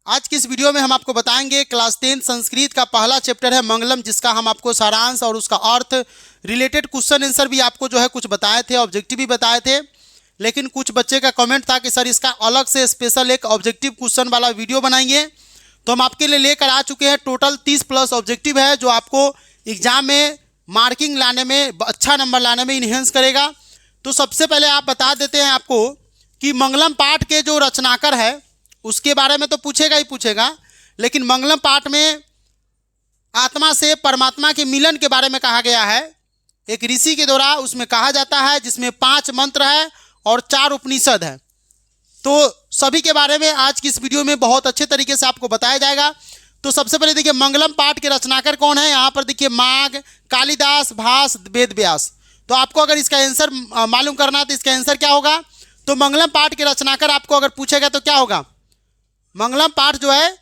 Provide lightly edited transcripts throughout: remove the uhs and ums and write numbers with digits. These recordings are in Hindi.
आज की इस वीडियो में हम आपको बताएंगे क्लास 10 संस्कृत का पहला चैप्टर है मंगलम, जिसका हम आपको सारांश और उसका अर्थ रिलेटेड क्वेश्चन आंसर भी आपको जो है कुछ बताए थे, ऑब्जेक्टिव भी बताए थे। लेकिन कुछ बच्चे का कमेंट था कि सर इसका अलग से स्पेशल एक ऑब्जेक्टिव क्वेश्चन वाला वीडियो बनाएंगे, तो हम आपके लिए लेकर आ चुके हैं। टोटल 30+ ऑब्जेक्टिव है जो आपको एग्जाम में मार्किंग लाने में, अच्छा नंबर लाने में इन्हेंस करेगा। तो सबसे पहले आप बता देते हैं आपको कि मंगलम पाठ के जो रचनाकार है उसके बारे में तो पूछेगा ही पूछेगा, लेकिन मंगलम पाठ में आत्मा से परमात्मा के मिलन के बारे में कहा गया है। एक ऋषि के द्वारा उसमें कहा जाता है, जिसमें 5 मंत्र है और 4 उपनिषद है। तो सभी के बारे में आज की इस वीडियो में बहुत अच्छे तरीके से आपको बताया जाएगा। तो सबसे पहले देखिए मंगलम पाठ के रचनाकार कौन है। यहाँ पर देखिए माघ, कालिदास, भास, वेद व्यास। तो आपको अगर इसका आंसर मालूम करना है तो इसका आंसर क्या होगा। तो मंगलम पाठ के रचनाकार आपको अगर पूछेगा तो क्या होगा। मंगलम पाठ जो है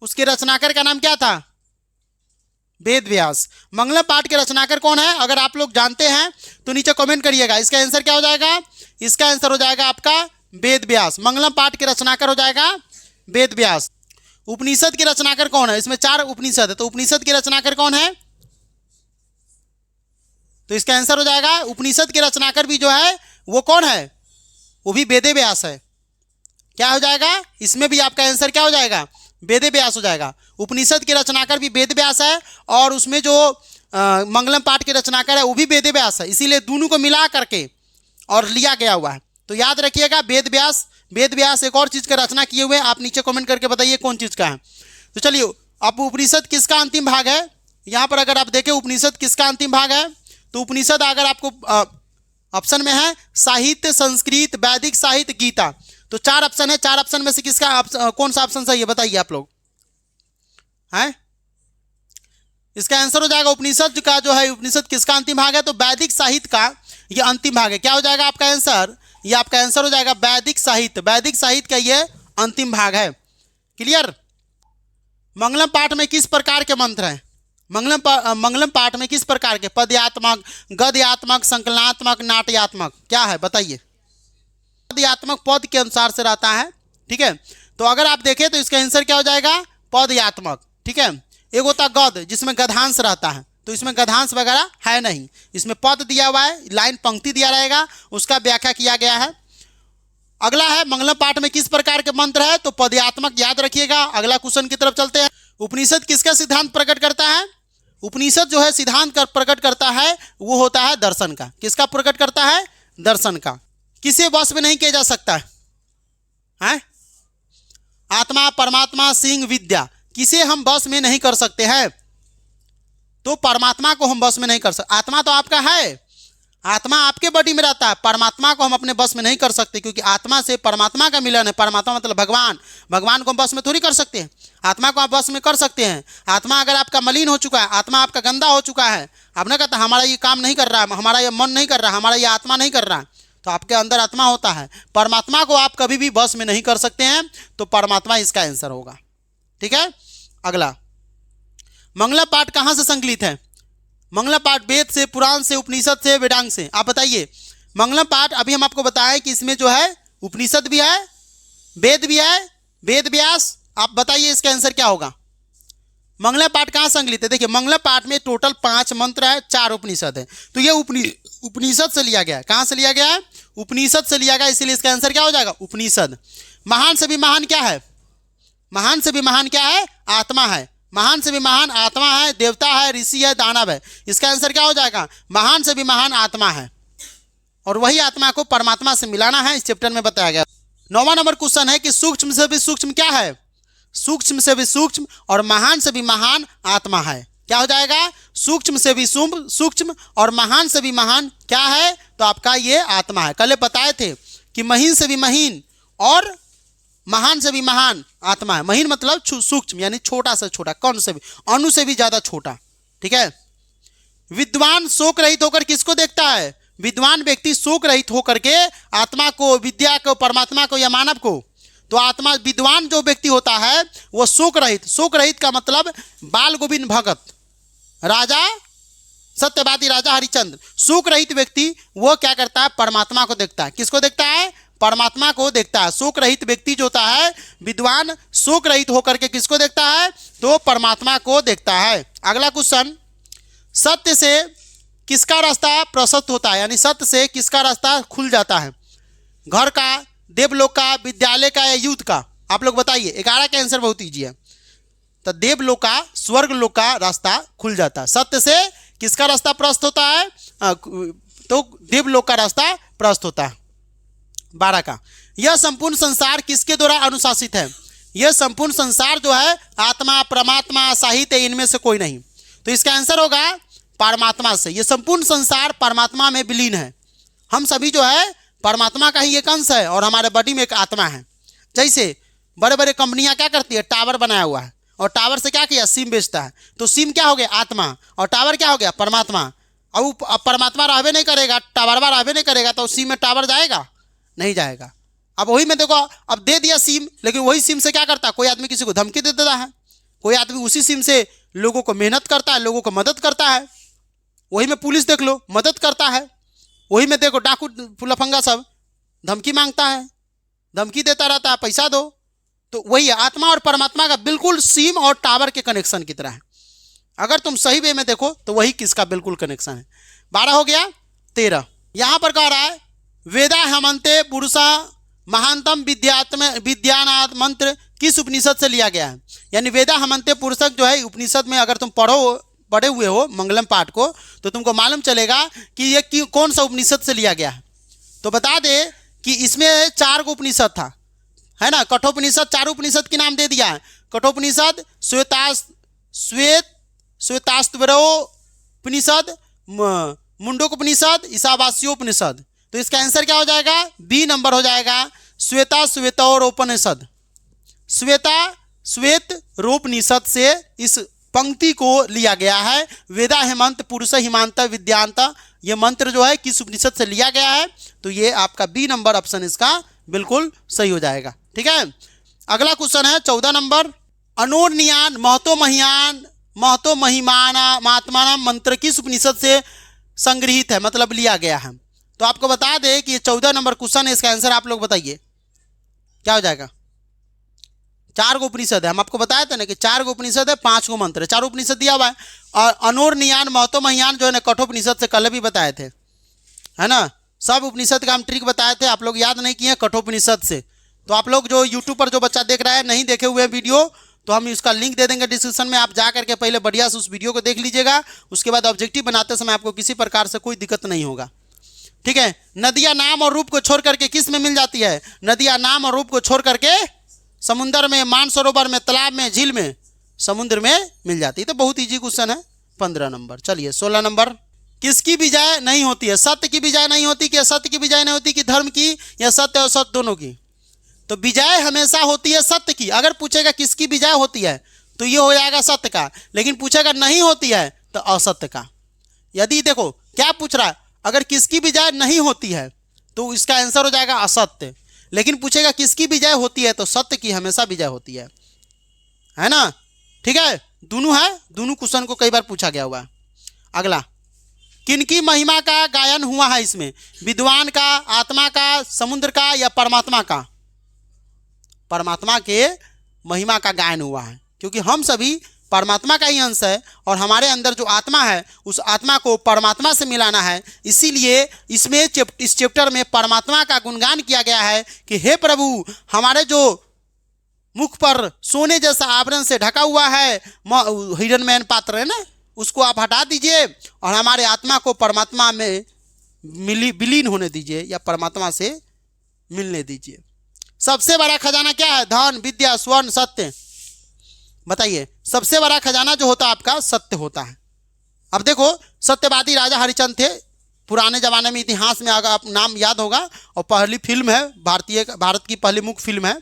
उसके रचनाकार का नाम क्या था, वेद व्यास। मंगलम पाठ के रचनाकार कौन है, अगर आप लोग जानते हैं तो नीचे कमेंट करिएगा। इसका आंसर क्या हो जाएगा, इसका आंसर हो जाएगा आपका वेद व्यास। मंगलम पाठ के रचनाकार हो जाएगा वेद व्यास। उपनिषद के रचनाकार कौन है, इसमें 4 उपनिषद है, तो उपनिषद के रचनाकार कौन है, तो इसका आंसर हो जाएगा उपनिषद के रचनाकार भी जो है वो कौन है, वो भी वेद व्यास है। क्या हो जाएगा, इसमें भी आपका आंसर क्या हो जाएगा, वेद व्यास हो जाएगा। उपनिषद के रचनाकार भी वेद व्यास है और उसमें जो मंगलम पाठ के रचनाकार है वो भी वेद व्यास है, इसीलिए दोनों को मिला करके और लिया गया हुआ है। तो याद रखिएगा वेद व्यास। वेद व्यास एक और चीज़ का रचना किए हुए, आप नीचे कमेंट करके बताइए कौन चीज़ का है। तो चलिए, अब उपनिषद किसका अंतिम भाग है, यहाँ पर अगर आप देखें उपनिषद किसका अंतिम भाग है, तो उपनिषद अगर आपको ऑप्शन में है साहित्य, संस्कृत, वैदिक साहित्य, गीता। तो 4 ऑप्शन है, 4 ऑप्शन में से किसका कौन सा ऑप्शन सही है बताइए आप लोग हैं। इसका आंसर हो जाएगा उपनिषद का जो है, उपनिषद किसका अंतिम भाग है, तो वैदिक साहित्य का ये अंतिम भाग है। क्या हो जाएगा आपका आंसर, ये आपका आंसर हो जाएगा वैदिक साहित्य। वैदिक साहित्य का ये अंतिम भाग है। क्लियर। मंगलम पाठ में किस प्रकार के मंत्र हैं, मंगलम पाठ में किस प्रकार के, पदयात्मक, गद्यात्मक, संकलनात्मक, नाट्यात्मक, क्या है बताइए। पदयात्मक पद के अनुसार से रहता है, ठीक है। तो अगर आप देखें तो इसका आंसर क्या हो जाएगा, पदयात्मक, ठीक है। एक होता गद जिसमें गधांश रहता है, तो इसमें गधांश वगैरह है नहीं, इसमें पद दिया हुआ है, लाइन पंक्ति दिया रहेगा, उसका व्याख्या किया गया है। अगला है मंगलम पाठ में किस प्रकार के मंत्र है, तो पदयात्मक, याद रखिएगा। अगला क्वेश्चन की तरफ चलते हैं। उपनिषद किसका सिद्धांत प्रकट करता है, उपनिषद जो है सिद्धांत प्रकट करता है वो होता है दर्शन का। किसका प्रकट करता है, दर्शन का। किसे वश में नहीं किया जा सकता है, आत्मा, परमात्मा, सिंह, विद्या, किसे हम वश में नहीं कर सकते हैं, तो परमात्मा को हम वश में नहीं कर सकते। आत्मा तो आपका है, आत्मा आपके बॉडी में रहता है, परमात्मा को हम अपने बस में नहीं कर सकते, क्योंकि आत्मा से परमात्मा का मिलन है। परमात्मा मतलब भगवान, भगवान को हम बस में थोड़ी कर सकते हैं। आत्मा को आप बस में कर सकते हैं। आत्मा अगर आपका मलिन हो चुका है, आत्मा आपका गंदा हो चुका है, आपने कहता हमारा ये काम नहीं कर रहा है, हमारा ये मन नहीं कर रहा, हमारा ये आत्मा नहीं कर रहा, तो आपके अंदर आत्मा होता है। परमात्मा को आप कभी भी बस में नहीं कर सकते हैं, तो परमात्मा इसका आंसर होगा, ठीक है। अगला, मंगलम पाठ कहाँ से संकलित है, मंगलम पाठ वेद से, पुराण से, उपनिषद से, वेदांग से, आप बताइए। मंगलम पाठ अभी हम आपको बताएं कि इसमें जो है उपनिषद भी है, वेद भी है, वेद व्यास। आप बताइए इसका आंसर क्या होगा। मंगलम पाठ कहाँ संकलित है, देखिए मंगलम पाठ में टोटल 5 मंत्र है, 4 उपनिषद है, तो ये उपनिषद से लिया गया है। कहाँ से लिया गया है, उपनिषद से लिया गया, इसीलिए इसका आंसर क्या हो जाएगा, उपनिषद। महान से भी महान क्या है, महान से भी महान क्या है, आत्मा है। महान से भी महान आत्मा है, देवता है, ऋषि है, दानव है। इसका आंसर क्या हो जाएगा, महान से भी महान आत्मा है, और वही आत्मा को परमात्मा से मिलाना है, इस चैप्टर में बताया गया। 9वां नंबर क्वेश्चन है कि सूक्ष्म से भी सूक्ष्म क्या है, सूक्ष्म से भी सूक्ष्म और महान से भी महान आत्मा है। क्या हो जाएगा, सूक्ष्म से भी सूक्ष्म और महान से भी महान क्या है, तो आपका ये आत्मा है। कल बताए थे कि महीन से भी महीन और महान से भी महान आत्मा है। महीन मतलब सूक्ष्म यानी छोटा से छोटा, कण से भी, अणु से भी ज्यादा छोटा, ठीक है। विद्वान शोक रहित होकर किसको देखता है, विद्वान व्यक्ति शोक रहित होकर के आत्मा को, विद्या को, परमात्मा को या मानव को। तो आत्मा, विद्वान जो व्यक्ति होता है वो शोक रहित, शोक रहित का मतलब बाल गोविंद भगत, राजा सत्यवादी राजा हरिश्चंद्र। शोक रहित व्यक्ति वो क्या करता है, परमात्मा को देखता है। किसको देखता है, परमात्मा को देखता है। शोक रहित व्यक्ति जो होता है, विद्वान, शोक रहित होकर के किसको देखता है? तो परमात्मा को देखता है। अगला क्वेश्चन, सत्य से किसका रास्ता प्रशस्त होता है, यानी सत्य से किसका रास्ता खुल जाता है? घर का, देवलोक का, विद्यालय का या युद्ध का? आप लोग बताइए। 11 का आंसर बहुत ईजी है। तो देवलोक का, स्वर्ग लोक का रास्ता खुल जाता है। सत्य से किसका रास्ता प्रशस्त होता है? तो देवलोक का रास्ता प्रशस्त होता है। 12 का, यह संपूर्ण संसार किसके द्वारा अनुशासित है? यह संपूर्ण संसार जो है आत्मा, परमात्मा, साहित्य, इनमें से कोई नहीं। तो इसका आंसर होगा परमात्मा से। यह संपूर्ण संसार परमात्मा में विलीन है। हम सभी जो है परमात्मा का ही एक अंश है और हमारे बॉडी में एक आत्मा है। जैसे बड़े बड़े कंपनियां क्या करती है? टावर बनाया हुआ है और टावर से क्या किया? सिम बेचता है। तो सिम क्या हो गया? आत्मा, और टावर क्या हो गया? परमात्मा। अब परमात्मा रहबे नहीं करेगा, टावरवा रहबे नहीं करेगा, तो सिम में टावर जाएगा? नहीं जाएगा। अब वही में देखो, अब दे दिया सिम, लेकिन वही सिम से क्या करता है? कोई आदमी किसी को धमकी दे देता है, कोई आदमी उसी सिम से लोगों को मेहनत करता है, लोगों को मदद करता है। वही में पुलिस देख लो, मदद करता है। वही में देखो डाकू लफंगा सब धमकी मांगता है, धमकी देता रहता है, पैसा दो। तो वही है, आत्मा और परमात्मा का बिल्कुल सिम और टावर के कनेक्शन की तरह है। अगर तुम सही वे में देखो तो वही किसका बिल्कुल कनेक्शन है। 12 हो गया। 13 यहाँ पर कह रहा है, वेदा हेमंते पुरुषा महानतम विद्यानाद मंत्र किस उपनिषद से लिया गया है? यानी वेदा हेमंते पुरुषक जो है उपनिषद में, अगर तुम पढ़े हुए हो मंगलम पाठ को, तो तुमको मालूम चलेगा कि ये कौन सा उपनिषद से लिया गया है। तो बता दे कि इसमें 4 गो उपनिषद था, है ना। कठोपनिषद, 4 उपनिषद के नाम दे दिया है। कठोपनिषद, श्वेताश्वरोपनिषद, मुंडकोपनिषद, ईशावास्योपनिषद। तो इसका आंसर क्या हो जाएगा? बी नंबर हो जाएगा, श्वेतौरोपनिषद। श्वेत रोपनिषद से इस पंक्ति को लिया गया है। वेदा हेमंत पुरुष हिमांत विद्यांत, ये मंत्र जो है किस उपनिषद से लिया गया है? तो ये आपका बी नंबर ऑप्शन इसका बिल्कुल सही हो जाएगा। ठीक है। अगला क्वेश्चन है 14 नंबर, अनोर्नियान महतो महिमाना महात्मा मंत्र किस उपनिषद से संग्रहित है, मतलब लिया गया है? तो आपको बता दें कि ये 14 नंबर क्वेश्चन है। इसका आंसर आप लोग बताइए क्या हो जाएगा। 4 गो उपनिषद है, हम आपको बताया था ना कि 4 गो उपनिषद है, 5 गो मंत्र है, 4 उपनिषद दिया हुआ है। और अनोर्नियान महतो महियान जो है ना कठोपनिषद से कल भी बताए थे, है ना। सब उपनिषद का हम ट्रिक बताए थे, आप लोग याद नहीं किए कठोपनिषद से। तो आप लोग जो यूट्यूब पर जो बच्चा देख रहा है नहीं देखे हुए वीडियो, तो हम इसका लिंक दे देंगे डिस्क्रिप्शन में, आप जा करके पहले बढ़िया से उस वीडियो को देख लीजिएगा। उसके बाद ऑब्जेक्टिव बनाते समय आपको किसी प्रकार से कोई दिक्कत नहीं होगा। ठीक है। नदियाँ नाम और रूप को छोड़ करके किस में मिल जाती है? नदियाँ नाम और रूप को छोड़ करके समुद्र में, मानसरोवर में, तालाब में, झील में, समुद्र में मिल जाती है। तो बहुत इजी क्वेश्चन है। 15 नंबर। चलिए 16 नंबर, किसकी विजय नहीं होती है? सत्य की विजय नहीं होती कि असत्य की विजय नहीं होती कि धर्म की या सत्य और असत्य दोनों की? तो विजय हमेशा होती है सत्य की। अगर पूछेगा किसकी विजय होती है तो ये हो जाएगा सत्य का, लेकिन पूछेगा नहीं होती है तो असत्य का। यदि देखो क्या पूछ रहा है, अगर किसकी विजय नहीं होती है तो इसका आंसर हो जाएगा असत्य, लेकिन पूछेगा किसकी विजय होती है तो सत्य की हमेशा विजय होती है ना। ठीक है, दोनों है, दोनों क्वेश्चन को कई बार पूछा गया हुआ है। अगला, किनकी महिमा का गायन हुआ है इसमें? विद्वान का, आत्मा का, समुद्र का या परमात्मा का? परमात्मा के महिमा का गायन हुआ है, क्योंकि हम सभी परमात्मा का ही अंश है और हमारे अंदर जो आत्मा है उस आत्मा को परमात्मा से मिलाना है। इसीलिए इसमें इस चैप्टर में परमात्मा का गुणगान किया गया है कि हे प्रभु, हमारे जो मुख पर सोने जैसा आवरण से ढका हुआ है हिरण्मय पात्र है ना, उसको आप हटा दीजिए और हमारे आत्मा को परमात्मा में विलीन होने दीजिए या परमात्मा से मिलने दीजिए। सबसे बड़ा खजाना क्या है? धन, विद्या, स्वर्ण, सत्य। बताइए, सबसे बड़ा खजाना जो होता है आपका सत्य होता है। अब देखो, सत्यवादी राजा हरिश्चंद्र थे पुराने जमाने में, इतिहास में अगर आप नाम याद होगा, और पहली फिल्म है भारत की पहली मुख्य फिल्म है।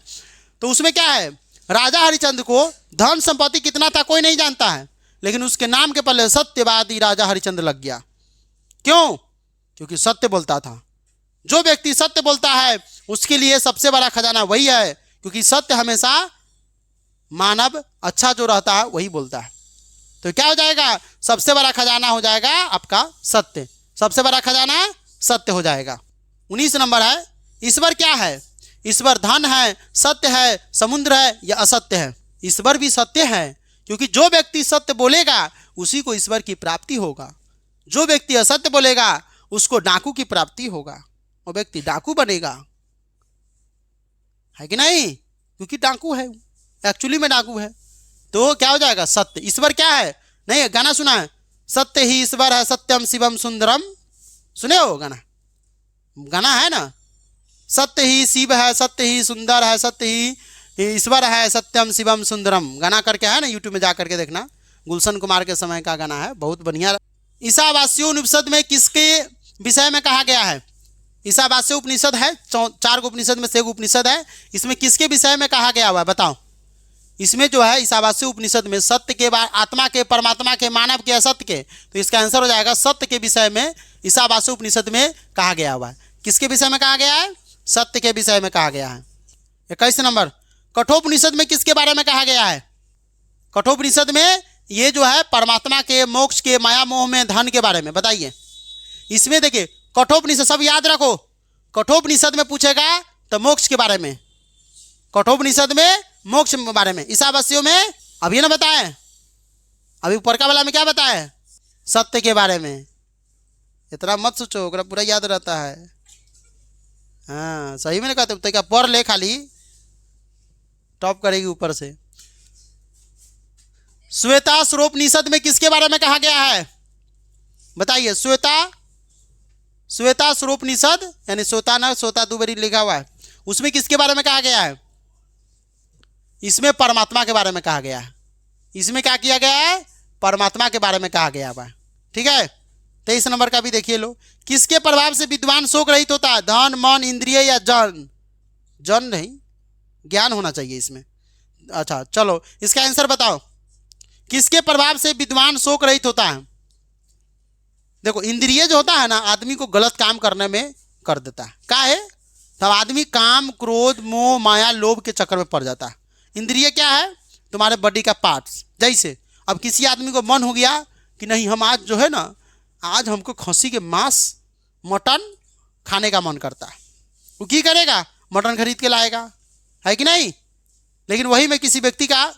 तो उसमें क्या है, राजा हरिश्चंद्र को धन संपत्ति कितना था कोई नहीं जानता है, लेकिन उसके नाम के पहले सत्यवादी राजा हरिश्चंद्र लग गया। क्यों? क्योंकि सत्य बोलता था। जो व्यक्ति सत्य बोलता है उसके लिए सबसे बड़ा खजाना वही है, क्योंकि सत्य हमेशा मानव अच्छा जो रहता है वही बोलता है। तो क्या हो जाएगा? सबसे बड़ा खजाना हो जाएगा आपका सत्य। सबसे बड़ा खजाना सत्य हो जाएगा। 19 नंबर है, ईश्वर क्या है? ईश्वर धन है, सत्य है, समुद्र है या असत्य है? ईश्वर भी सत्य है, क्योंकि जो व्यक्ति सत्य बोलेगा उसी को ईश्वर की प्राप्ति होगा। जो व्यक्ति असत्य बोलेगा उसको डाकू की प्राप्ति होगा, वो व्यक्ति डाकू बनेगा, है कि नहीं? क्योंकि डाकू है, एक्चुअली में डाकू है। तो क्या हो जाएगा? सत्य। ईश्वर क्या है? नहीं, गाना सुना है, सत्य ही ईश्वर है, सत्यम शिवम सुंदरम। सुने हो गाना? गाना है ना, सत्य ही शिव है, सत्य ही सुंदर है, सत्य ही ईश्वर है, सत्यम शिवम सुंदरम। गाना करके है ना, यूट्यूब में जा करके देखना, गुलशन कुमार के समय का गाना है, बहुत बढ़िया। ईशावास्य उपनिषद में किसके विषय में कहा गया है? ईशावास्य उपनिषद है, 4 उपनिषद में से एक उपनिषद है, इसमें किसके विषय में कहा गया हुआ है बताओ? इसमें जो है ईशावास्य उपनिषद में सत्य के बाद आत्मा के, परमात्मा के, मानव के, असत्य के, तो इसका आंसर हो जाएगा सत्य के विषय में ईशावास्य उपनिषद में कहा गया हुआ है। किसके विषय में कहा गया है? सत्य के विषय में कहा गया है। 21 नंबर, कठोपनिषद में किसके बारे में कहा गया है? कठोपनिषद में ये जो है परमात्मा के, मोक्ष के, माया मोह में, धन के बारे में बताइए। इसमें देखिए कठोपनिषद, सब याद रखो, कठोपनिषद में पूछेगा तो मोक्ष के बारे में, कठोपनिषद में मोक्ष के बारे में। ईशावास्यों में अभी ना बताए, अभी ऊपर का वाला में क्या बताए? सत्य के बारे में। इतना मत सोचो, पूरा याद रहता है। हाँ सही में कहते तो क्या पढ़ ले, खाली टॉप करेगी ऊपर से। श्वेताश्वरोपनिषद में किसके बारे में कहा गया है बताइए? श्वेताश्वरोपनिषद यानी श्वेता ना श्वेता दुबरी लिखा हुआ है, उसमें किसके बारे में कहा गया है? इसमें परमात्मा के बारे में कहा गया है। इसमें क्या किया गया है? परमात्मा के बारे में कहा गया हुआ है, ठीक है। 23 नंबर का भी देखिए लो, किसके प्रभाव से विद्वान शोक रहित होता है? धन, मन, इंद्रिय या जन? जन नहीं, ज्ञान होना चाहिए इसमें। अच्छा चलो इसका आंसर बताओ, किसके प्रभाव से विद्वान शोक रहित होता है? देखो इंद्रिय जो होता है ना, आदमी को गलत काम करने में कर देता है। क्या है? तब आदमी काम, क्रोध, मोह, माया, लोभ के चक्कर में पड़ जाता है। इंद्रिय क्या है? तुम्हारे बॉडी का पार्ट्स। जैसे अब किसी आदमी को मन हो गया कि नहीं हम आज जो है ना, आज हमको खस्सी के मांस, मटन खाने का मन करता है, वो क्या करेगा? मटन खरीद के लाएगा, है कि नहीं? लेकिन वही में किसी व्यक्ति का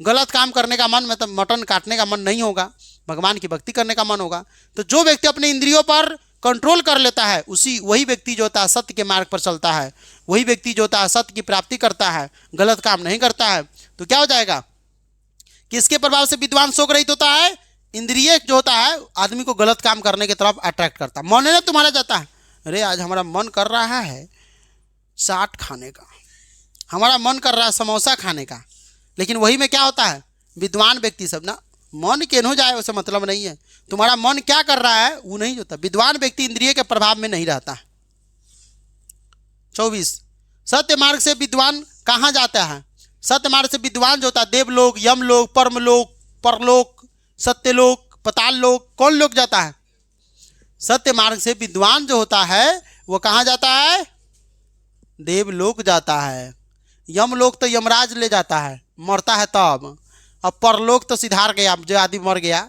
गलत काम करने का मन, मतलब मटन काटने का मन नहीं होगा, भगवान की भक्ति करने का मन होगा। तो जो व्यक्ति अपने इंद्रियों पर कंट्रोल कर लेता है, वही व्यक्ति जो होता है सत्य के मार्ग पर चलता है, वही व्यक्ति जो होता है सत्य की प्राप्ति करता है, गलत काम नहीं करता है। तो क्या हो जाएगा? किसके प्रभाव से विद्वान शोक रहित होता है? इंद्रिय जो होता है आदमी को गलत काम करने की तरफ अट्रैक्ट करता है। मन है ना तुम्हारा जाता है, अरे आज हमारा मन कर रहा है चाट खाने का, हमारा मन कर रहा है समोसा खाने का, लेकिन वही में क्या होता है? विद्वान व्यक्ति सब ना, मन केन हो जाए उसे मतलब नहीं है, तुम्हारा मन क्या कर रहा है वो नहीं होता। विद्वान व्यक्ति इंद्रिय के प्रभाव में नहीं रहता। 24, सत्य मार्ग से विद्वान कहाँ जाता है? सत्य मार्ग से विद्वान जो होता है देवलोक, यमलोक, परमलोक, परलोक, सत्यलोक, पताल लोक, कौन लोक जाता है? सत्य मार्ग से विद्वान जो होता है वो कहाँ जाता है? देवलोक जाता है। यमलोक तो यमराज ले जाता है, मरता है तब। अब परलोक तो सिधार गया, जो आदमी मर गया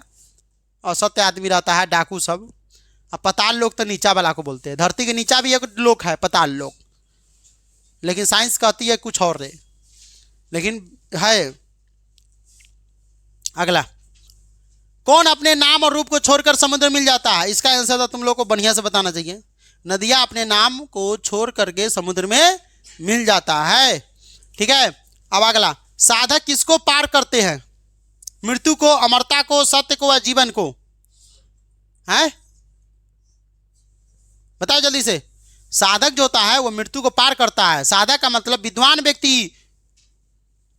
और सत्य आदमी रहता है, डाकू सब। अब पताल लोक तो नीचा वाला को बोलते हैं। धरती के नीचा भी एक लोक है, पताल लोक, लेकिन साइंस कहती है कुछ और है, लेकिन है। अगला, कौन अपने नाम और रूप को छोड़कर समुद्र मिल जाता है? इसका आंसर तो तुम लोग को बढ़िया से बताना चाहिए। नदियाँ अपने नाम को छोड़ करके समुद्र में मिल जाता है, ठीक है। अब अगला, साधक किसको पार करते हैं? मृत्यु को, अमरता को, सत्य को या जीवन को? है बताओ जल्दी से। साधक जो होता है वो मृत्यु को पार करता है। साधक का मतलब विद्वान व्यक्ति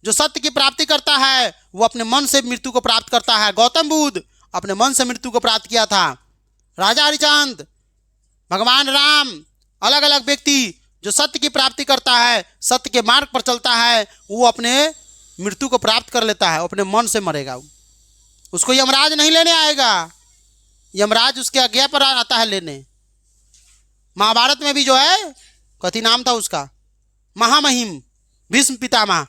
जो सत्य की प्राप्ति करता है, वो अपने मन से मृत्यु को प्राप्त करता है। गौतम बुद्ध अपने मन से मृत्यु को प्राप्त किया था। राजा हरिश्चंद्र, भगवान राम, अलग अलग व्यक्ति जो सत्य की प्राप्ति करता है, सत्य के मार्ग पर चलता है, वो अपने मृत्यु को प्राप्त कर लेता है, अपने मन से मरेगा। उसको यमराज नहीं लेने आएगा, यमराज उसके आज्ञा पर आता है लेने। महाभारत में भी जो है, कथी नाम था उसका, महामहिम भीष्म पितामह,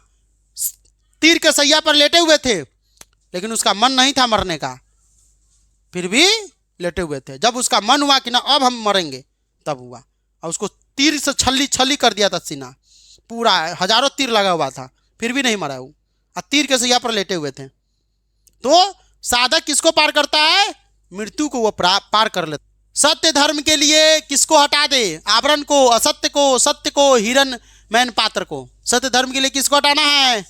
तीर के सैया पर लेटे हुए थे, लेकिन उसका मन नहीं था मरने का, फिर भी लेटे हुए थे। जब उसका मन हुआ कि ना अब हम मरेंगे, तब हुआ, और उसको तीर से छल्ली छल्ली कर दिया था सीना पूरा, हजारों तीर लगा हुआ था, फिर भी नहीं मरा वो, और तीर के सैया पर लेटे हुए थे। तो साधक किसको पार करता है? मृत्यु को वो पार कर लेता। सत्य धर्म के लिए किसको हटा दे? आवरण को, असत्य को, सत्य को, हिरण मैन पात्र को। सत्य धर्म के लिए किसको हटाना है?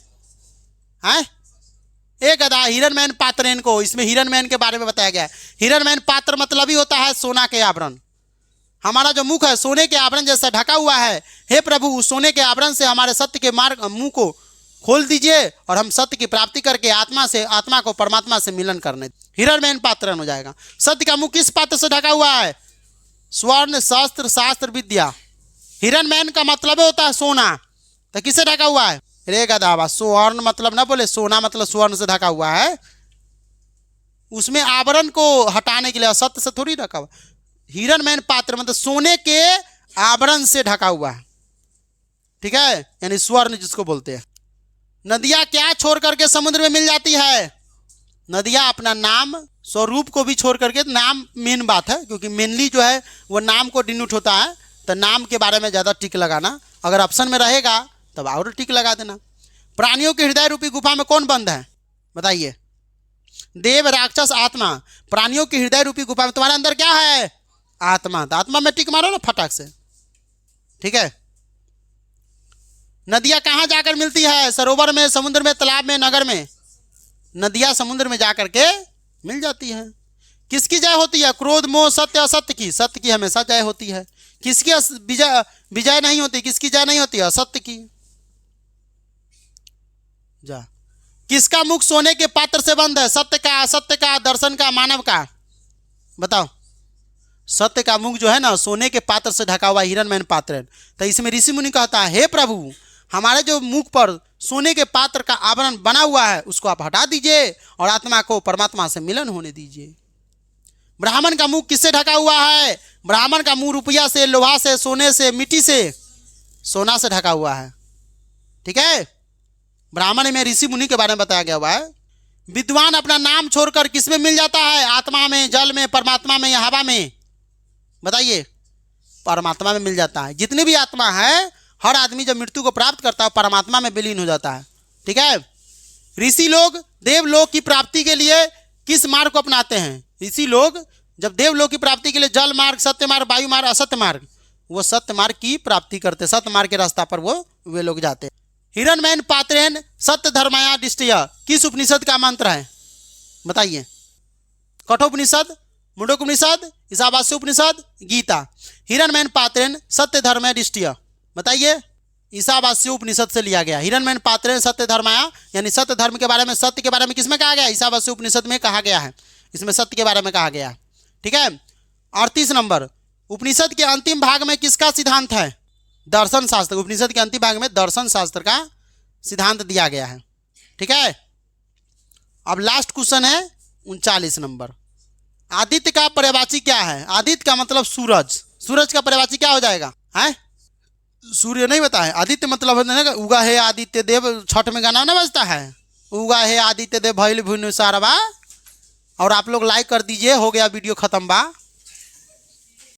एक गधा हिरण मैन पात्र को, इसमें हिरण मैन के बारे में बताया गया है। हिरण मैन पात्र मतलब ही होता है सोना के आवरण। हमारा जो मुख है सोने के आवरण जैसा ढका हुआ है। हे प्रभु, उस सोने के आवरण से हमारे सत्य के मार्ग मुंह को खोल दीजिए और हम सत्य की प्राप्ति करके आत्मा को परमात्मा से मिलन करने। हिरण मैन पात्र हो जाएगा। सत्य का मुख किस पात्र से ढका हुआ है? स्वर्ण, शस्त्र, शास्त्र, विद्या। हिरण मैन का मतलब होता है सोना, तो किससे ढका हुआ है? रे गधा, स्वर्ण मतलब ना बोले, सोना मतलब स्वर्ण से ढका हुआ है। उसमें आवरण को हटाने के लिए, सत्य से थोड़ी ढका हुआ। हिरण मैन पात्र मतलब सोने के आवरण से ढका हुआ है, ठीक है, यानी स्वर्ण जिसको बोलते हैं। नदियां क्या छोड़ करके समुद्र में मिल जाती है? नदियां अपना नाम स्वरूप को भी छोड़ करके, नाम मेन बात है, क्योंकि मेनली जो है वो नाम को डिनोट होता है, तो नाम के बारे में ज़्यादा टिक लगाना। अगर ऑप्शन में रहेगा तब और टिक लगा देना। प्राणियों के हृदय रूपी गुफा में कौन बंद है? बताइए। देव, राक्षस, आत्मा। प्राणियों की हृदय रूपी गुफा में तुम्हारे अंदर क्या है? आत्मा। तो आत्मा में टिक मारो ना फटाक से, ठीक है। नदियां कहाँ जाकर मिलती है? सरोवर में, समुद्र में, तालाब में, नगर में। नदियां समुद्र में जाकर के मिल जाती है। किसकी जय होती है? क्रोध, मोह, सत्य, असत्य की। सत्य की हमेशा जय होती है। किसकी विजय नहीं होती? किसकी जय नहीं होती? असत्य की। जा। किसका मुख सोने के पात्र से बंद है? सत्य का, असत्य का, दर्शन का, मानव का? बताओ। सत्य का मुख जो है ना सोने के पात्र से ढका हुआ हिरण मैन पात्र। तो इसमें ऋषि मुनि कहता है, हे प्रभु, हमारे जो मुख पर सोने के पात्र का आवरण बना हुआ है उसको आप हटा दीजिए और आत्मा को परमात्मा से मिलन होने दीजिए। ब्राह्मण का मुख किससे ढका हुआ है? ब्राह्मण का मुंह रुपया से, लोहा से, सोने से, मिट्टी से, सोना से ढका हुआ है, ठीक है। ब्राह्मण में ऋषि मुनि के बारे में बताया गया हुआ है। विद्वान अपना नाम छोड़कर किसमें मिल जाता है? आत्मा में, जल में, परमात्मा में या हवा में? बताइए। परमात्मा में मिल जाता है। जितनी भी आत्मा है, हर आदमी जब मृत्यु को प्राप्त करता है परमात्मा में विलीन हो जाता है, ठीक है। ऋषि लोग देवलोक की प्राप्ति के लिए किस मार्ग को अपनाते हैं? ऋषि लोग जब देवलोक की प्राप्ति के लिए जल मार्ग, सत्य मार्ग, वायु मार्ग, असत्य मार्ग, वो सत्य मार्ग की प्राप्ति करते, सत्य मार्ग के रास्ता पर वे लोग जाते हैं। हिरण मैन पात्रेन सत्य धर्मया दिष्टय किस उपनिषद का मंत्र है? बताइए। कठोपनिषद, मुंडकोपनिषद, ईशावास्य उपनिषद, गीता। हिरण मैन पात्रेन सत्य धर्मया दिष्टय, बताइए। ईशावास्य उपनिषद से लिया गया। हिरण मैन पात्रेन सत्य धर्मया, यानी सत्य धर्म के बारे में, सत्य के बारे में किसमें कहा गया? ईशावास्य उपनिषद में कहा गया है। इसमें सत्य के बारे में कहा गया है, ठीक है। 38 नंबर, उपनिषद के अंतिम भाग में किसका सिद्धांत है? दर्शन शास्त्र। उपनिषद के अंतिम भाग में दर्शन शास्त्र का सिद्धांत दिया गया है, ठीक है। अब लास्ट क्वेश्चन है 39 नंबर। आदित्य का पर्यायवाची क्या है? आदित्य का मतलब सूरज। सूरज का पर्यायवाची क्या हो जाएगा? है सूर्य नहीं बताया। आदित्य मतलब है ना, उगा है आदित्य देव, छठ में गाना ना बजता है, उगा है आदित्य देव भइल भुन सारवा। और आप लोग लाइक कर दीजिए, हो गया वीडियो खत्म बा।